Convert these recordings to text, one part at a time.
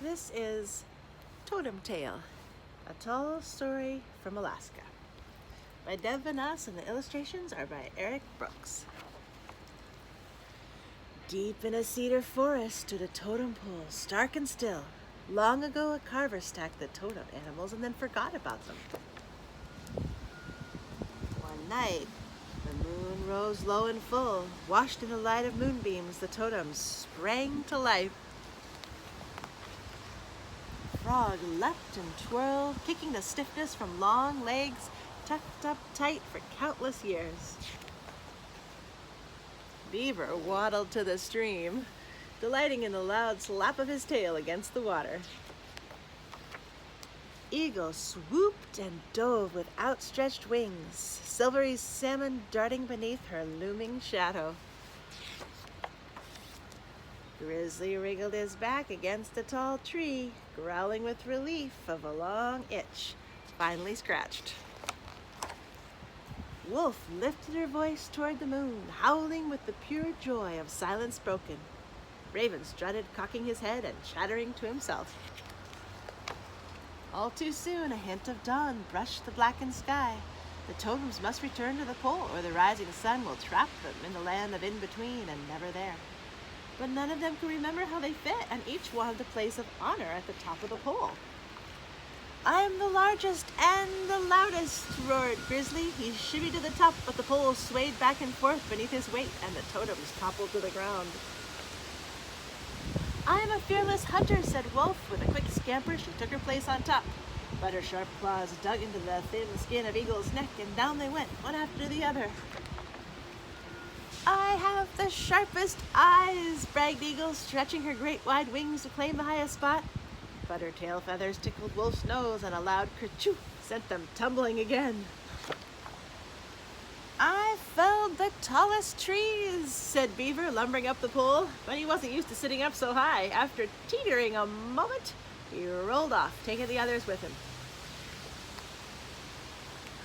This is Totem Tale, a tall story from Alaska, by Dev Vanas, and the illustrations are by Eric Brooks. Deep in a cedar forest stood a totem pole, stark and still. Long ago a carver stacked the totem animals and then forgot about them. One night, the moon rose low and full. Washed in the light of moonbeams, the totems sprang to life. Frog leapt and twirled, kicking the stiffness from long legs tucked up tight for countless years. Beaver waddled to the stream, delighting in the loud slap of his tail against the water. Eagle swooped and dove with outstretched wings, silvery salmon darting beneath her looming shadow. Grizzly wriggled his back against a tall tree, growling with relief of a long itch, finally scratched. Wolf lifted her voice toward the moon, howling with the pure joy of silence broken. Raven strutted, cocking his head and chattering to himself. All too soon, a hint of dawn brushed the blackened sky. The totems must return to the pole, or the rising sun will trap them in the land of in-between and never there. But none of them could remember how they fit, and each wanted a place of honor at the top of the pole. "I'm the largest and the loudest," roared Grizzly. He shimmied to the top, but the pole swayed back and forth beneath his weight, and the totems toppled to the ground. "I'm a fearless hunter," said Wolf. With a quick scamper, she took her place on top. But her sharp claws dug into the thin skin of Eagle's neck, and down they went, one after the other. "I have the sharpest eyes," bragged Eagle, stretching her great wide wings to claim the highest spot. But her tail feathers tickled Wolf's nose, and a loud kerchoo sent them tumbling again. "I felled the tallest trees," said Beaver, lumbering up the pole. But he wasn't used to sitting up so high. After teetering a moment, he rolled off, taking the others with him.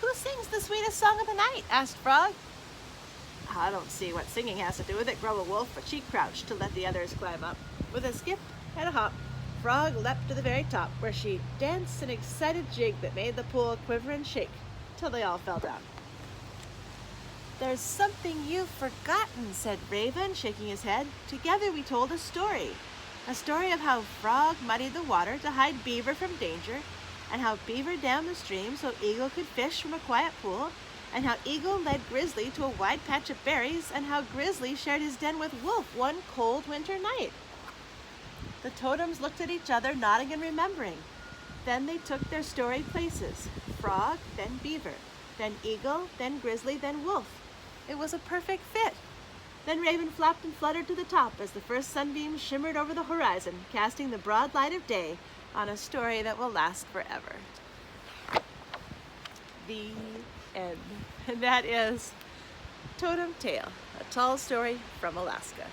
"Who sings the sweetest song of the night?" asked Frog. "I don't see what singing has to do with it," grumbled Wolf, but she crouched to let the others climb up. With a skip and a hop, Frog leapt to the very top, where she danced an excited jig that made the pool quiver and shake, till they all fell down. "There's something you've forgotten," said Raven, shaking his head. "Together we told a story of how Frog muddied the water to hide Beaver from danger, and how Beaver dammed the stream so Eagle could fish from a quiet pool, and how Eagle led Grizzly to a wide patch of berries, and how Grizzly shared his den with Wolf one cold winter night." The totems looked at each other, nodding and remembering. Then they took their storied places. Frog, then Beaver, then Eagle, then Grizzly, then Wolf. It was a perfect fit. Then Raven flapped and fluttered to the top as the first sunbeams shimmered over the horizon, casting the broad light of day on a story that will last forever. The end. And that is Totem Tale, a tall story from Alaska.